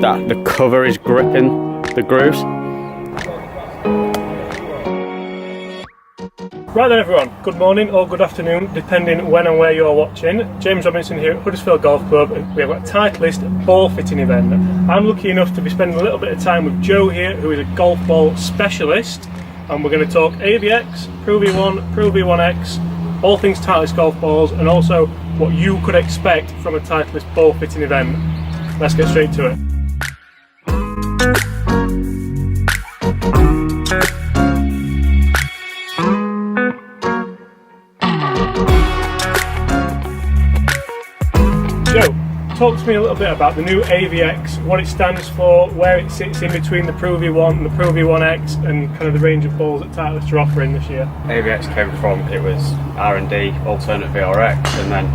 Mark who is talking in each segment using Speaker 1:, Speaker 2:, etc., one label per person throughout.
Speaker 1: that the cover is gripping the grooves.
Speaker 2: Right then everyone, good morning or good afternoon, depending when and where you're watching. James Robinson here at Huddersfield Golf Club, and we have a Titleist ball fitting event. I'm lucky enough to be spending a little bit of time with Joe here, who is a golf ball specialist, and we're going to talk AVX, Pro V1, Pro V1X, all things Titleist golf balls, and also what you could expect from a Titleist ball fitting event. Let's get straight to it. Joe, talk to me a little bit about the new AVX, what it stands for, where it sits in between the Pro V1 and the Pro V1X, and kind of the range of balls that Titleist are offering this year.
Speaker 1: AVX came from, it was R&D, alternate VRX, and then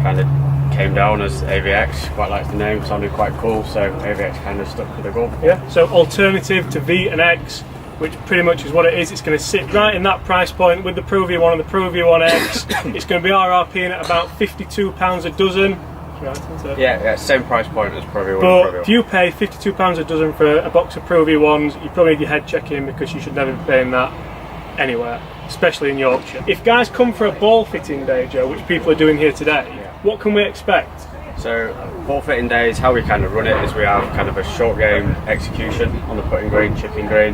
Speaker 1: kind of came down as AVX. Quite liked the name, sounded quite cool, so AVX kind of stuck with the goal.
Speaker 2: Yeah, so alternative to V and X, which pretty much is what it is. It's going to sit right in that price point with the Pro V1 and the Pro V1X. It's going to be RRPing at about £52 a dozen. Right, isn't it?
Speaker 1: Yeah, same price point as Pro V1
Speaker 2: but
Speaker 1: and Pro V1.
Speaker 2: if you pay £52 a dozen for a box of Pro V1s, you probably need your head checking, because you should never be paying that anywhere, especially in Yorkshire. If guys come for a ball fitting day, Joe, which people are doing here today, what can we expect?
Speaker 1: So ball fitting days, how we kind of run it is we have kind of a short game execution on the putting green, chipping green,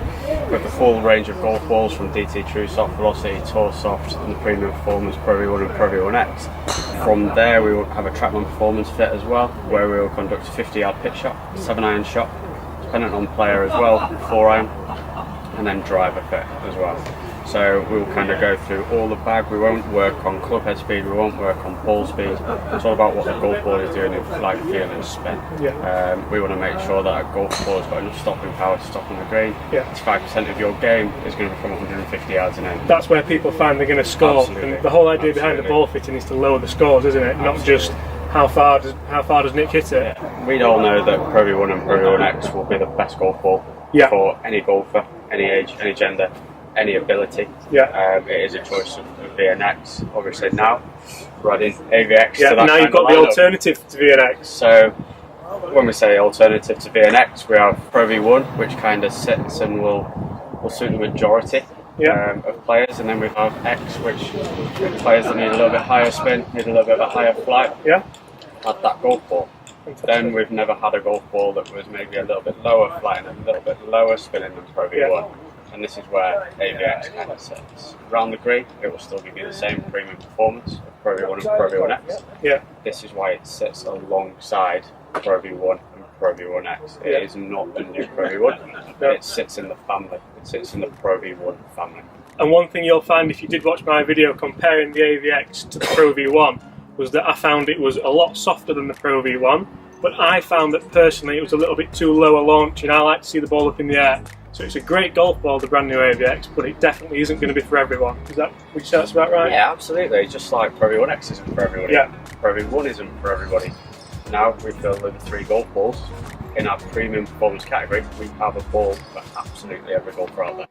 Speaker 1: with the full range of golf balls from DT True Soft, Velocity, Tour Soft, and the premium performance Pro V1 and Pro V1X. From there we will have a Trackman performance fit as well, where we will conduct a 50-yard pitch shot, 7-iron shot, dependent on player as well, 4-iron, and then driver fit as well. So we'll kind of go through all the bag. We won't work on club head speed, we won't work on ball speed. It's all about what the golf ball is doing in flight, feel and spin.
Speaker 2: Yeah.
Speaker 1: We want to make sure that a golf ball has got enough stopping power to stop on the green.
Speaker 2: Yeah. It's
Speaker 1: 5% of your game is going to be from 150 yards and in.
Speaker 2: That's where people find they're going to score.
Speaker 1: Absolutely.
Speaker 2: And the whole idea behind the ball fitting is to lower the scores, isn't it? Not just how far does Nick hit it.
Speaker 1: Yeah. We'd all know that Pro V1 and Pro V1X will be the best golf ball for any golfer, any age, any gender, any ability.
Speaker 2: Yeah.
Speaker 1: It is a choice of V1X. Obviously now we're adding AVX to that.
Speaker 2: Now you've got the alternative to V1X.
Speaker 1: So when we say alternative to V1X, we have Pro V1, which kind of sits and will suit the majority of players, and then we have X, which players that need a little bit higher spin, need a little bit of a higher flight.
Speaker 2: Yeah.
Speaker 1: Add that golf ball. Then we've never had a golf ball that was maybe a little bit lower flying and a little bit lower spinning than Pro V1. Yeah. And this is where AVX kind of sits. Around the green, it will still give you the same premium performance of Pro V1 and Pro V1X.
Speaker 2: Yeah.
Speaker 1: This is why it sits alongside Pro V1 and Pro V1X. It is not the new Pro V1. No. It sits in the family. It sits in the Pro V1 family.
Speaker 2: And one thing you'll find if you did watch my video comparing the AVX to the Pro V1 was that I found it was a lot softer than the Pro V1, but I found that personally it was a little bit too low a launch, and I like to see the ball up in the air. So it's a great golf ball, the brand new AVX, but it definitely isn't going to be for everyone. Would you say that's about right?
Speaker 1: Yeah, absolutely. Just like Pro V1X isn't for everybody.
Speaker 2: Yeah.
Speaker 1: Pro V1 isn't for everybody. Now we feel with the 3 golf balls in our premium performance category, we have a ball for absolutely every golfer out there.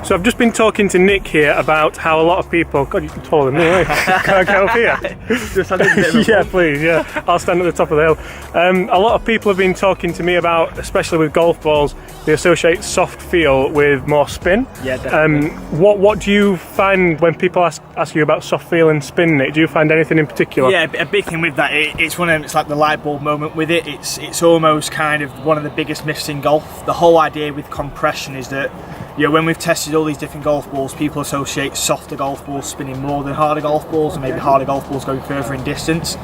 Speaker 2: So I've just been talking to Nick here about how a lot of people... God, you're taller than me, aren't you? Can I get up here?
Speaker 3: Just a little bit of
Speaker 2: yeah, please, yeah. I'll stand at the top of the hill. A lot of people have been talking to me about, especially with golf balls, they associate soft feel with more spin.
Speaker 3: Yeah, definitely.
Speaker 2: What do you find when people ask you about soft feel and spin, Nick? Do you find anything in particular?
Speaker 3: Yeah, a big thing with that, it's like the light bulb moment with it. It's almost kind of one of the biggest myths in golf. The whole idea with compression is that, when we've tested all these different golf balls, people associate softer golf balls spinning more than harder golf balls, and maybe harder golf balls going further in distance.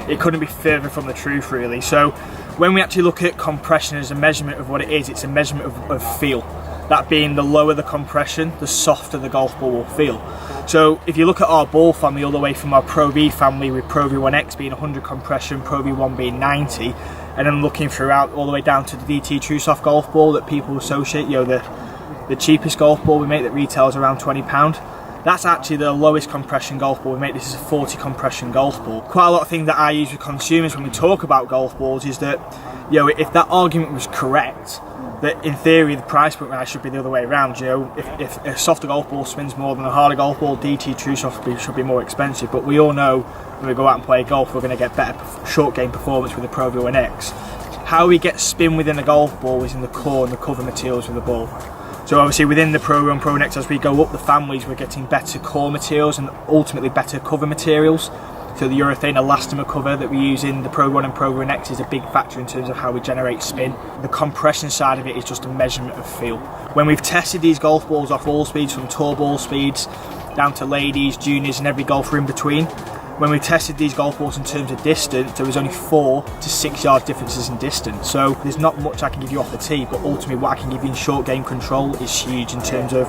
Speaker 3: It couldn't be further from the truth, really. So when we actually look at compression as a measurement of what it is, it's a measurement of feel. That being, the lower the compression, the softer the golf ball will feel. So if you look at our ball family all the way from our Pro V family, with Pro V1X being 100 compression, Pro V1 being 90, and then looking throughout all the way down to the DT True Soft golf ball that people associate, the cheapest golf ball we make that retails around £20. That's actually the lowest compression golf ball we make. This is a 40 compression golf ball. Quite a lot of things that I use with consumers when we talk about golf balls is that, if that argument was correct, that in theory the price point rise should be the other way around. You know, if a softer golf ball spins more than a harder golf ball, DT True Soft should be more expensive. But we all know when we go out and play golf, we're going to get better short game performance with the Pro V1X. How we get spin within a golf ball is in the core and the cover materials of the ball. So obviously within the Pro and Pro V1X, as we go up the families, we're getting better core materials and ultimately better cover materials. So the urethane elastomer cover that we use in the Pro 1 and Pro V1X is a big factor in terms of how we generate spin. The compression side of it is just a measurement of feel. When we've tested these golf balls off all speeds, from tour ball speeds down to ladies, juniors and every golfer in between, when we tested these golf balls in terms of distance, there was only 4 to 6 yard differences in distance. So there's not much I can give you off the tee, but ultimately what I can give you in short game control is huge in terms of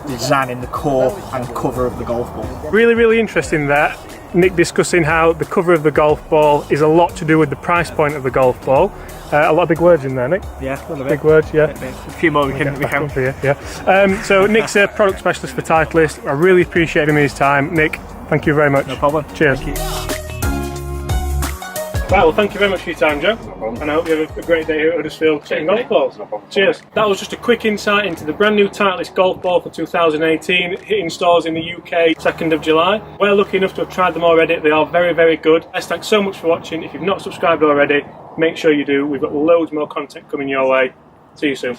Speaker 3: designing the core and cover of the golf ball.
Speaker 2: Really, really interesting there. Nick discussing how the cover of the golf ball is a lot to do with the price point of the golf ball. A lot of big words in there, Nick.
Speaker 3: Yeah, a little bit.
Speaker 2: Big words, yeah.
Speaker 3: A few more we can.
Speaker 2: For you, yeah. So Nick's a product specialist for Titleist. I really appreciate him his time. Nick, thank you very much.
Speaker 3: No problem.
Speaker 2: Cheers.
Speaker 3: Thank you.
Speaker 2: Right, well, thank you very much for your time, Joe. And I hope you have a great day here at Huddersfield checking golf balls. Cheers. That was just a quick insight into the brand new Titleist golf ball for 2018, hitting stores in the UK 2nd of July. We're lucky enough to have tried them already. They are very, very good. Thanks so much for watching. If you've not subscribed already, make sure you do. We've got loads more content coming your way. See you soon.